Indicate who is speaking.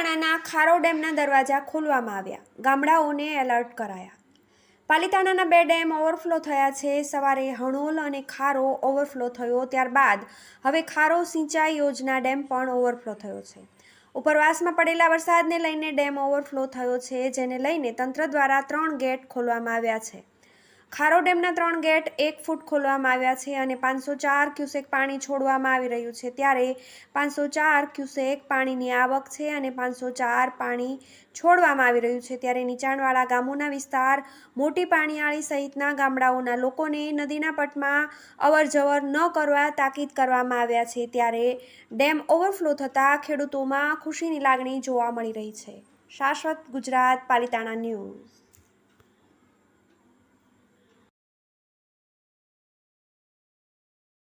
Speaker 1: પાલીતાણાના ખારો ડેમના દરવાજા ખોલવામાં આવ્યા, ગામડાઓને એલર્ટ કરાયા। પાલીતાણાના 2 ડેમ ઓવરફ્લો થયા છે। સવારે હણોલ અને ખારો ઓવરફ્લો થયો, ત્યારબાદ હવે ખારો સિંચાઈ યોજના ડેમ પણ ઓવરફ્લો થયો છે। ઉપરવાસમાં પડેલા વરસાદને લઈને ડેમ ઓવરફ્લો થયો છે, જેને લઈને તંત્ર દ્વારા 3 ગેટ ખોલવામાં આવ્યા છે। ખારો ડેમના 3 ગેટ 1 ફૂટ ખોલવામાં આવ્યા છે અને 504 ક્યુસેક પાણી છોડવામાં આવી રહ્યું છે। ત્યારે 504 ક્યુસેક પાણીની આવક છે અને 504 પાણી છોડવામાં આવી રહ્યું છે। ત્યારે નીચાણવાળા ગામોના વિસ્તાર, મોટી પાણીયાળી સહિતના ગામડાઓના લોકોને નદીના પટમાં અવરજવર ન કરવા તાકીદ કરવામાં આવ્યા છે। ત્યારે ડેમ ઓવરફ્લો થતાં ખેડૂતોમાં ખુશીની લાગણી જોવા મળી રહી છે। શાશ્વત ગુજરાત, પાલીતાણા ન્યૂઝ।